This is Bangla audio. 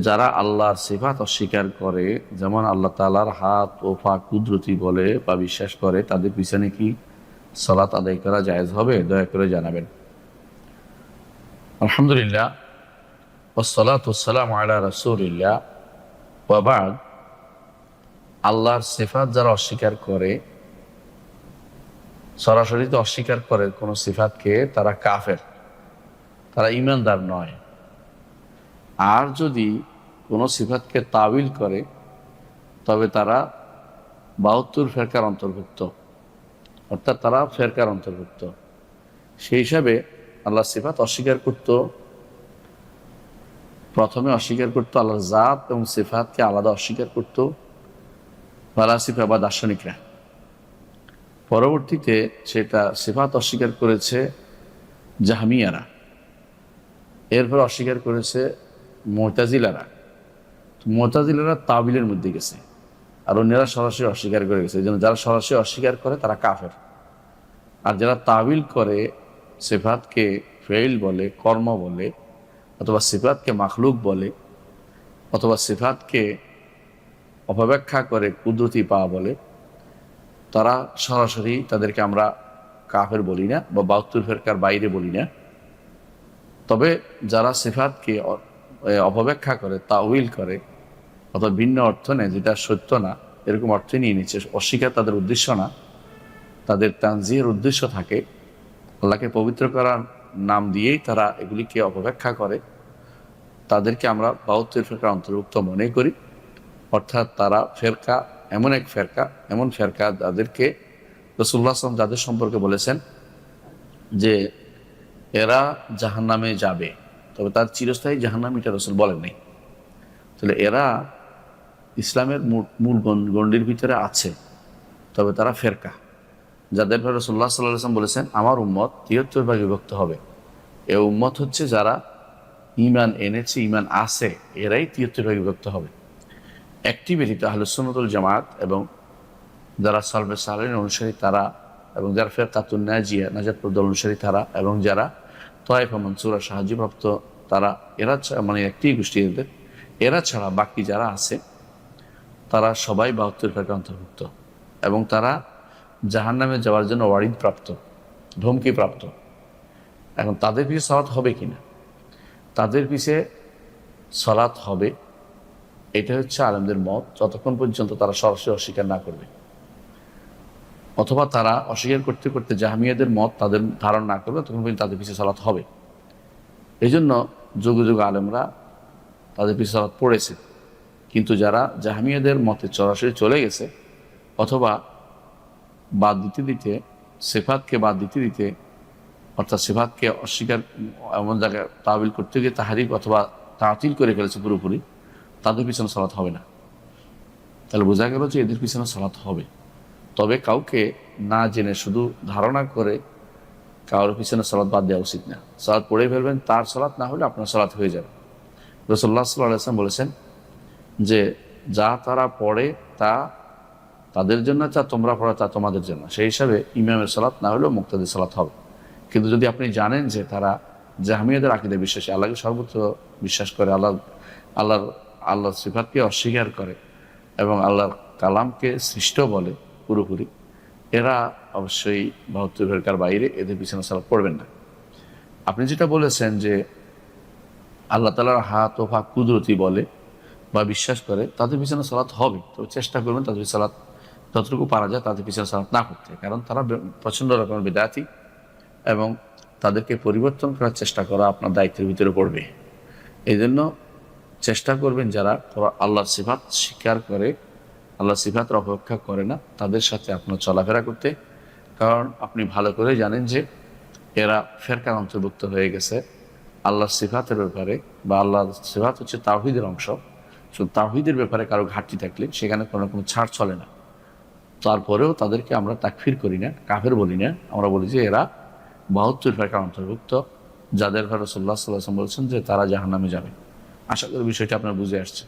যারা আল্লাহর সিফাত অস্বীকার করে, যেমন আল্লাহ তাআলার হাত ও পা কুদরতি বলে বা বিশ্বাস করে, তাদের পিছনে কি সালাত আদায় করা জায়েজ হবে? দয়া করে জানাবেন। আলহামদুলিল্লাহ, ওয়াসসালাতু ওয়াসসালামু আলা রাসূলিল্লাহ, ওয়া বা'দ। আল্লাহর সিফাত যারা অস্বীকার করে, সরাসরি তো অস্বীকার করে কোনো সিফাতকে, তারা কাফের, তারা ঈমানদার নয়। আর যদি কোনো সিফাতকে তাবিল করে, তবে তারা ৭২ ফেরকার অন্তর্ভুক্ত, অর্থাৎ তারা ফেরকার অন্তর্ভুক্ত। সেই হিসাবে আল্লাহ সিফাত অস্বীকার করত, প্রথমে অস্বীকার করত আল্লাহর জাত এবং সিফাতকে আলাদা অস্বীকার করত ফালাসিফা বা দার্শনিকরা। পরবর্তীতে সেটা সিফাত অস্বীকার করেছে জাহমিয়ারা, এরপর অস্বীকার করেছে মুতাজিলারা। মুতাজিলারা তাবিলের মধ্যে গেছে, আর অন্যরা সরাসরি অস্বীকার করে গেছে। এই জন্য যারা সরাসরি অস্বীকার করে তারা কাফের, আর যারা তাবিল করে, সিফাতকে ফেইল বলে, কর্ম বলে, অথবা সিফাতকে মাখলুক বলে, অথবা সিফাতকে অপব্যাখ্যা করে কুদরতি পাওয়া বলে, তারা সরাসরি তাদেরকে আমরা কাফের বলি না বা ৭২ ফেরকার বাইরে বলি না। তবে যারা সিফাতকে অপব্যাখ্যা করে, তাউইল করে, অথবা ভিন্ন অর্থ নেয়, যেটা সত্য না এরকম অর্থে নিয়ে নিচ্ছে, অস্বীকার তাদের উদ্দেশ্য না, তাদের তানজিহের উদ্দেশ্য থাকে, আল্লাহকে পবিত্র করার নাম দিয়েই তারা এগুলিকে অপব্যাখ্যা করে, তাদেরকে আমরা ৭২ ফেরকার অন্তর্ভুক্ত মনে করি। অর্থাৎ তারা ফেরকা, এমন এক ফেরকা, এমন ফেরকা যাদেরকে রাসূলুল্লাহ সাল্লাল্লাহু আলাইহি ওয়াসাল্লাম যাদের সম্পর্কে বলেছেন যে এরা জাহান্নামে যাবে, তবে তার চিরস্থায়ী জাহান্নাম এটা রাসূল বলেন নাই। তাহলে এরা ইসলামের মূল গণ্ডির ভিতরে আছে, তবে তারা ফেরকা, যাদের ব্যাপারে রাসূলুল্লাহ সাল্লাল্লাহু আলাইহি ওয়াসাল্লাম বলেছেন আমার উম্মত ৭৩ ভাগে বিভক্ত হবে। এ উম্মত হচ্ছে যারা ঈমান এনেছে, ঈমান আছে, এরাই ৭৩ ভাগে বিভক্ত হবে। একটি ব্যতীত আহলুস সুন্নাত ওয়াল জামাত এবং যারা সালফে সালেহিন অনুসারী তারা, এবং যারা ফিরকাতুন নাজিয়া নাজাত দল অনুসারী তারা, এবং যারা তায়েফা মানসুরা সাহায্যপ্রাপ্ত তারা, এরা মানে একটি গোষ্ঠী এদের, এরা ছাড়া বাকি যারা আছে তারা সবাই ৭২ ফেরকার অন্তর্ভুক্ত, এবং তারা জাহান্নামে যাওয়ার জন্য ওয়ারিদ প্রাপ্ত, ধমকি প্রাপ্ত। এখন তাদের পিছে সালাত হবে কিনা? তাদের পিছে সালাত হবে, এটা হচ্ছে আলেমদের মত, যতক্ষণ পর্যন্ত তারা সরাসরি অস্বীকার না করবে, অথবা তারা অস্বীকার করতে করতে জাহমিয়াদের মত তাদের ধারণ না করবে, তখন পর্যন্ত তাদের পিছে সালাত হবে। এই জন্য যুগে যুগে আলেমরা তাদের পিছে সালাত পড়েছে। কিন্তু যারা জাহমিয়াদের মতে সরাসরি চলে গেছে, অথবা বাদ দিতে দিতে, সিফাতকে বাদ দিতে দিতে, অর্থাৎ সিফাতকে অস্বীকার এমন জায়গায় তাবিল করতে গিয়ে তাহারিফ অথবা তাতিল করে ফেলেছে পুরোপুরি, তাদের পিছনে সালাত হবে না। তাহলে বোঝা গেল যে এদের পিছনে সালাত হবে। তবে কাউকে না জেনে শুধু ধারণা করে কারোর পিছনে সালাত বাদ দেওয়া উচিত না। সালাত পড়ে ফেলবেন, তার সালাত না হলে আপনার সালাত হয়ে যাবে। রাসূলুল্লাহ সাল্লাল্লাহু আলাইহি ওয়াসাল্লাম বলেছেন যে যা তারা পড়ে তা তাদের জন্য, যা তোমরা পড়ো তা তোমাদের জন্য। সেই হিসাবে ইমামের সালাত না হলেও মুক্তাদির সালাত হবে। কিন্তু যদি আপনি জানেন যে তারা জাহমিয়াদের আকীদায় বিশ্বাসী, আল্লাহকে সর্বোচ্চ বিশ্বাস করে, আল্লাহর সিফাতকে অস্বীকার করে, এবং আল্লাহর কালামকে সৃষ্ট বলে পুরোপুরি, এরা অবশ্যই ৭২ ফেরকার বাইরে, এদের পিছনে সালাত পড়বেন না। আপনি যেটা বলেছেন যে আল্লাহ তাআলার হাত ও পা কুদরতি বলে বা বিশ্বাস করে, তাদের পিছনে সালাত হবে, তবে চেষ্টা করবেন তাদের সালাত যতটুকু পারা যায় তাদের পিছনে সালাত না করতে, কারণ তারা প্রচণ্ড রকমের বিদআতি, এবং তাদেরকে পরিবর্তন করার চেষ্টা করা আপনার দায়িত্বের ভিতরে পড়বে। এই জন্য চেষ্টা করবেন যারা আল্লাহর সিফাত স্বীকার করে, আল্লাহর সিফাতের অপেক্ষা করে না, তাদের সাথে আপনার চলাফেরা করতে। কারণ আপনি ভালো করে জানেন যে এরা ফেরকার অন্তর্ভুক্ত হয়ে গেছে আল্লাহর সিফাতের ব্যাপারে, বা আল্লাহর সিফাত হচ্ছে তাওহীদের অংশ। শুধু তাওহীদের ব্যাপারে কারো ঘাটতি থাকলে সেখানে কোনো ছাড় চলে না। তারপরেও তাদেরকে আমরা তাকফির করি না, কাফের বলি না, আমরা বলি যে এরা ৭২ ফেরকার অন্তর্ভুক্ত, যাদের রাসূলুল্লাহ সাল্লাল্লাহু আলাইহি ওয়াসাল্লাম বলেছেন যে তারা জাহান্নামে যাবে। আশা করি বিষয়টা আপনার বুঝে আসছে।